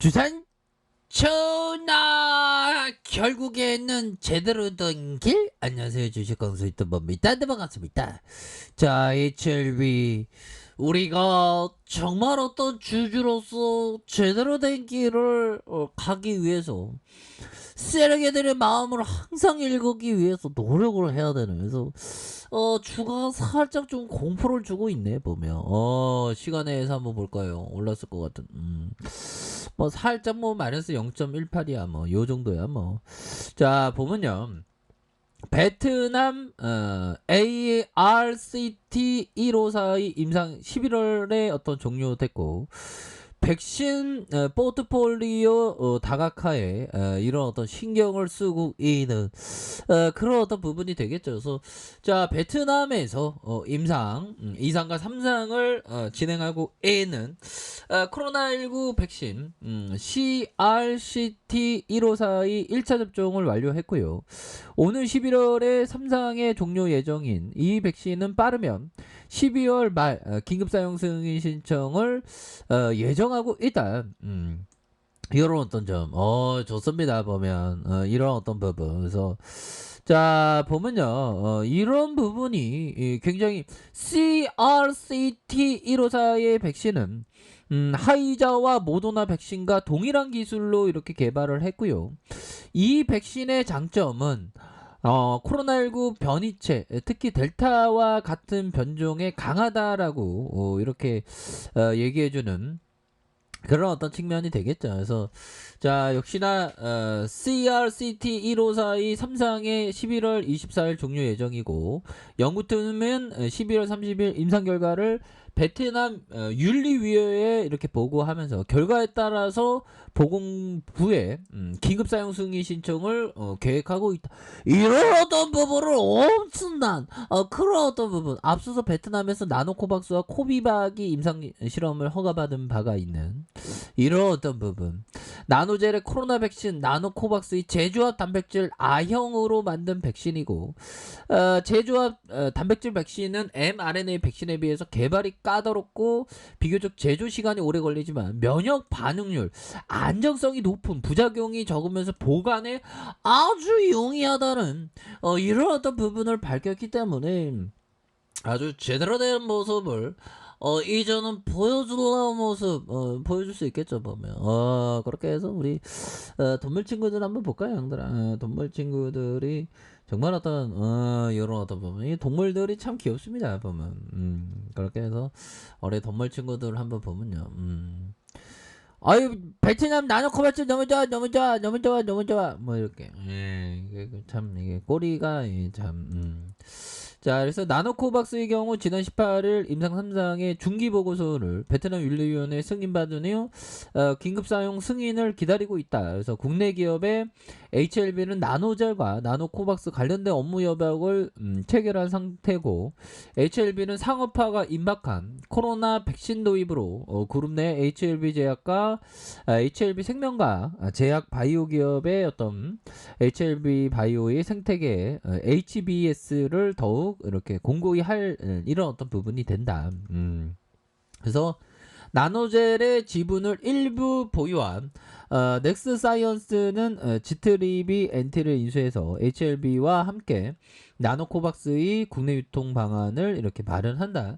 주산 전화 결국에는 제대로 된 길. 안녕하세요, 주식광수 유튜버입니다. 네, 반갑습니다. 자, HLB 우리가 정말 어떤 주주로서 제대로 된 길을 가기 위해서 쓰레기들의 마음을 항상 읽기 위해서 노력을 해야 되는. 그래서 주가가 살짝 좀 공포를 주고 있네 보면. 시간에서 한번 볼까요? 올랐을 것 같은. 뭐 살짝 뭐 마이너스 0.18이야 뭐 요 정도야 뭐. 자, 보면요. 베트남 ARCT 1542 임상 11월에 어떤 종료됐고, 백신 포트폴리오 다각화에 이런 어떤 신경을 쓰고 있는 그런 어떤 부분이 되겠죠. 그래서 자, 베트남에서 임상 2상과 3상을 진행하고 있는 코로나19 백신 CRCT 1542 1차 접종을 완료했고요. 오는 11월에 3상의 종료 예정인 이 백신은 빠르면 12월 말 긴급 사용 승인 신청을 예정하고 있다. 이런 어떤 점, 좋습니다. 보면 이런 어떤 부분. 그래서 자, 보면요, 이런 부분이 굉장히 CRCT 154의 백신은 하이자와 모더나 백신과 동일한 기술로 이렇게 개발을 했고요. 이 백신의 장점은 코로나19 변이체, 특히 델타와 같은 변종에 강하다라고 이렇게 얘기해주는 그런 어떤 측면이 되겠죠. 그래서 자, 역시나 CRCT 1542 3상의 11월 24일 종료 예정이고, 연구팀은 11월 30일 임상 결과를 베트남 윤리위원회에 이렇게 보고하면서 결과에 따라서 보건부에 긴급 사용 승인 신청을 계획하고 있다. 이런 어떤 부분을 엄청난 그런 어떤 부분, 앞서서 베트남에서 나노코박스와 코비박이 임상 실험을 허가받은 바가 있는 이런 어떤 부분, 나노젤의 코로나 백신 나노코박스의 제조합 단백질 A형으로 만든 백신이고, 제조합 단백질 백신은 mRNA 백신에 비해서 개발이 까다롭고 비교적 제조 시간이 오래 걸리지만 면역 반응률, 안정성이 높은, 부작용이 적으면서 보관에 아주 용이하다는 이런 어떤 부분을 밝혔기 때문에 아주 제대로 된 모습을 이제는 보여주려는 모습 보여줄 수 있겠죠 보면. 그렇게 해서 우리 동물 친구들 한번 볼까요, 형들아? 동물 친구들이 정말 어떤 이런 어떤 부분, 이 동물들이 참 귀엽습니다 보면. 그렇게 해서 우리 동물 친구들 한번 보면요. 아유, 베트남 나노 코바츠 너무 좋아, 너무 좋아, 너무 좋아, 너무 좋아, 뭐 이렇게. 이게 참, 이게 꼬리가 참. 자, 그래서 나노코박스의 경우 지난 18일 임상 3상의 중기 보고서를 베트남 윤리위원회 승인받은 후 긴급 사용 승인을 기다리고 있다. 그래서 국내 기업의 HLB는 나노젤과 나노코박스 관련된 업무 협약을 체결한 상태고, HLB는 상업화가 임박한 코로나 백신 도입으로 그룹 내 HLB 제약과 HLB 생명과 제약 바이오 기업의 어떤 HLB 바이오의 생태계 HBS를 더욱 이렇게 공고히 할 이런 어떤 부분이 된다. 그래서 나노젤의 지분을 일부 보유한 넥스사이언스는 지트리비 엔티를 인수해서 HLB와 함께 나노코박스의 국내 유통 방안을 이렇게 마련한다.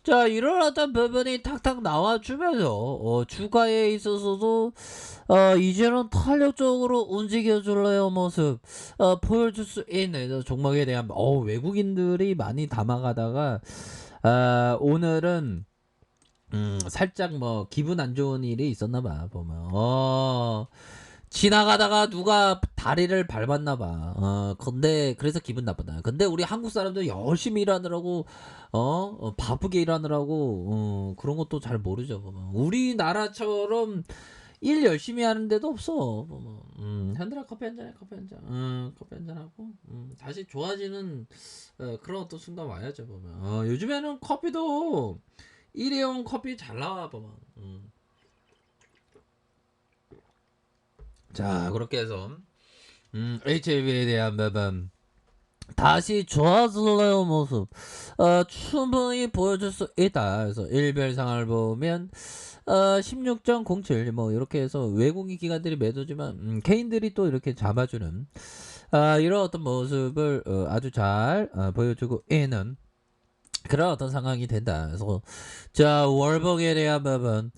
자, 이런 어떤 부분이 탁탁 나와주면서 주가에 있어서도 이제는 탄력적으로 움직여줄래요 모습 보여줄 수 있는 종목에 대한 외국인들이 많이 담아가다가 오늘은 살짝 뭐 기분 안 좋은 일이 있었나봐 보면. 지나가다가 누가 다리를 밟았나봐. 근데 그래서 기분 나쁘다. 근데 우리 한국 사람들 열심히 일하느라고 바쁘게 일하느라고 그런 것도 잘 모르죠 보면. 우리나라처럼 일 열심히 하는 데도 없어 보면. 현들아, 커피 한잔 해. 커피 한잔. 커피 한잔 하고 다시 좋아지는 그런 어떤 순간 와야죠 보면. 요즘에는 커피도 일회용 커피 잘 나와 보면. 자, 그렇게 해서 HLB에 대한 부분 다시 좋아질래요 모습 충분히 보여줄 수 있다. 그래서 일별상을 보면 16.07 뭐 이렇게 해서 외국인 기관들이 매도지만 개인들이 또 이렇게 잡아주는 이런 어떤 모습을 아주 잘 보여주고 있는 그런 어떤 상황이 된다. 그래서 자 월봉에 대한 부분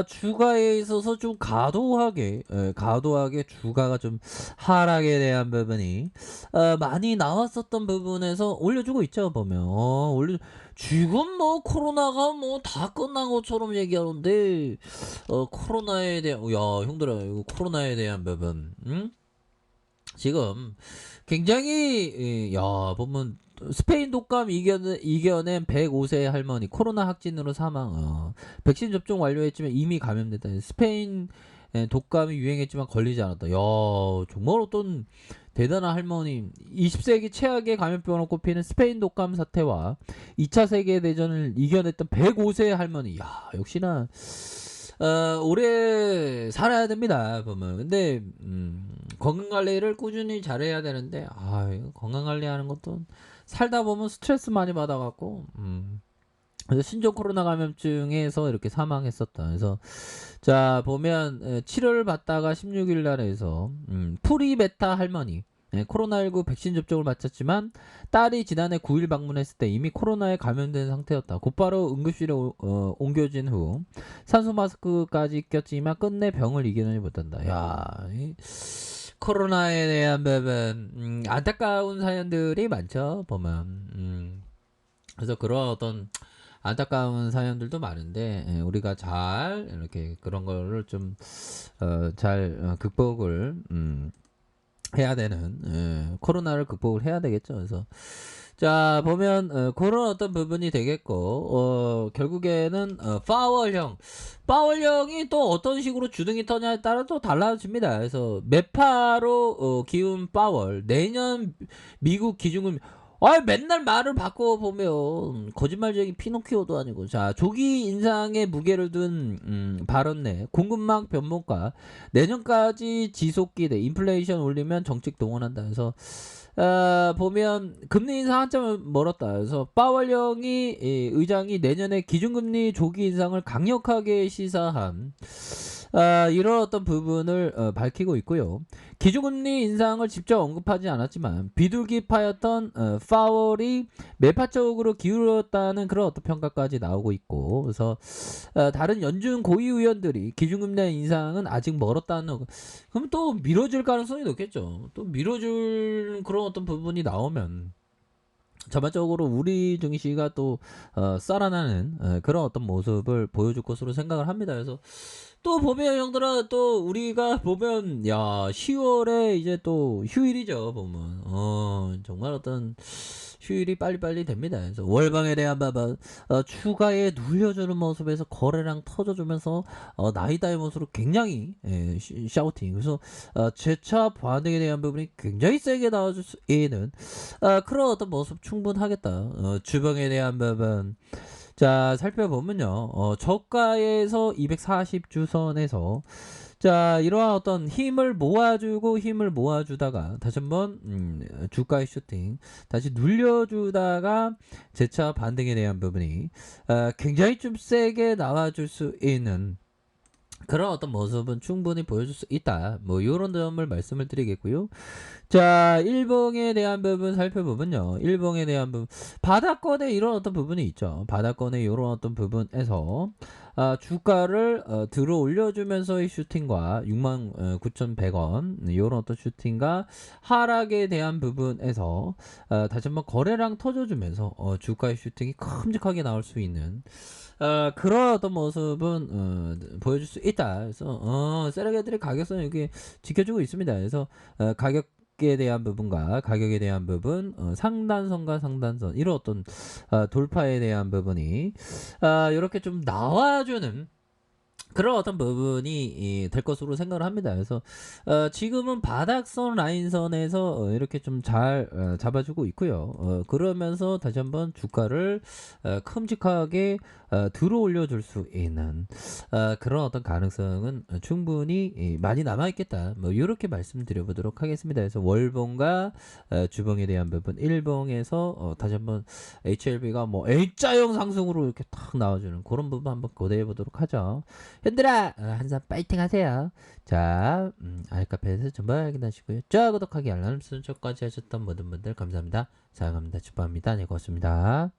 주가에 있어서 좀 과도하게 주가가 좀 하락에 대한 부분이 많이 나왔었던 부분에서 올려주고 있죠. 보면 지금 뭐 코로나가 뭐 다 끝난 것처럼 얘기하는데 코로나에 대한 야 형들아 이거 코로나에 대한 부분 지금 굉장히 야 보면 스페인 독감 이겨낸 105세 할머니 코로나 확진으로 사망. 백신 접종 완료했지만 이미 감염됐다. 스페인 독감이 유행했지만 걸리지 않았다. 야 정말 어떤 대단한 할머니. 20세기 최악의 감염병으로 꼽히는 스페인 독감 사태와 2차 세계대전을 이겨냈던 105세 할머니. 야 역시나 오래 살아야 됩니다. 보면 근데 건강 관리를 꾸준히 잘해야 되는데 이거 건강 관리하는 것도 살다 보면 스트레스 많이 받아갖고 그래서 신종 코로나 감염증에서 이렇게 사망했었다. 그래서 자 보면 치료를 받다가 16일 날에서 프리베타 할머니 코로나19 백신 접종을 마쳤지만 딸이 지난해 9일 방문했을 때 이미 코로나에 감염된 상태였다. 곧바로 응급실에 옮겨진 후 산소 마스크까지 꼈지만 끝내 병을 이겨내지 못한다. 야, 코로나에 대한 부분 안타까운 사연들이 많죠. 보면 그래서 그런 어떤 안타까운 사연들도 많은데 우리가 잘 이렇게 그런 거를 좀 잘 극복을 해야 되는 코로나를 극복을 해야 되겠죠. 그래서 자 보면 그런 어떤 부분이 되겠고 결국에는 파월형이 또 어떤 식으로 주둥이 터냐에 따라 또 달라집니다. 그래서 매파로 기운 파월 내년 미국 기준금 맨날 말을 바꿔보면 거짓말쟁이 피노키오도 아니고 자 조기 인상에 무게를 둔 발언 내 공급망 변목과 내년까지 지속기 대 인플레이션 올리면 정책 동원한다. 그래서 보면 금리 인상 한참을 멀었다. 그래서 파월령이 의장이 내년에 기준금리 조기 인상을 강력하게 시사한 이런 어떤 부분을 밝히고 있고요. 기준금리 인상을 직접 언급하지 않았지만 비둘기파였던 파월이 매파적으로 기울었다는 그런 어떤 평가까지 나오고 있고 그래서 다른 연준 고위 의원들이 기준금리 인상은 아직 멀었다는 그럼 또 미뤄질 가능성이 높겠죠. 또 미뤄줄 그런 어떤 부분이 나오면 전반적으로 우리 증시가 또 살아나는 그런 어떤 모습을 보여줄 것으로 생각을 합니다. 그래서 또 보면 형들아 또 우리가 보면 10월에 이제 또 휴일이죠. 보면 정말 어떤 휴일이 빨리빨리 됩니다. 그래서 월방에 대한 부분 추가에 눌려주는 모습에서 거래량 터져주면서 나이다의 모습으로 굉장히 샤우팅. 그래서 재차 반등에 대한 부분이 굉장히 세게 나와줄 수 있는 그런 어떤 모습 충분하겠다. 주봉에 대한 부분 자 살펴보면요 저가에서 240주선에서 자 이러한 어떤 힘을 모아주다가 다시 한번 주가의 슈팅 다시 눌려주다가 재차 반등에 대한 부분이 굉장히 좀 세게 나와줄 수 있는 그런 어떤 모습은 충분히 보여줄 수 있다. 뭐 이런 점을 말씀을 드리겠고요. 자, 일봉에 대한 부분 살펴보면요. 일봉에 대한 부분 바닥권에 이런 어떤 부분이 있죠. 바닥권에 이런 어떤 부분에서 주가를 들어 올려주면서의 슈팅과 69,100원 이런 어떤 슈팅과 하락에 대한 부분에서 다시 한번 거래량 터져주면서 주가의 슈팅이 큼직하게 나올 수 있는 그런 어떤 모습은 보여줄 수 있다. 그래서 세력애들의 가격선 여기 지켜주고 있습니다. 그래서 가격에 대한 부분과 가격에 대한 부분 상단선과 상단선 이런 어떤 돌파에 대한 부분이 이렇게 좀 나와주는 그런 어떤 부분이 될 것으로 생각을 합니다. 그래서 지금은 바닥선 라인선에서 이렇게 좀 잘 잡아주고 있고요. 그러면서 다시 한번 주가를 큼직하게 들어 올려줄 수 있는 그런 어떤 가능성은 충분히 많이 남아있겠다. 뭐 이렇게 말씀드려보도록 하겠습니다. 그래서 월봉과 주봉에 대한 부분, 일봉에서 다시 한번 HLB가 뭐 L자형 상승으로 이렇게 탁 나와주는 그런 부분 한번 고대해 보도록 하죠. 현들아 항상 파이팅 하세요. 자 알카페에서 정말 확인하시고요. 좋아요 구독하기 알람 설정까지 하셨던 모든 분들 감사합니다. 사랑합니다. 축복합니다. 네 고맙습니다.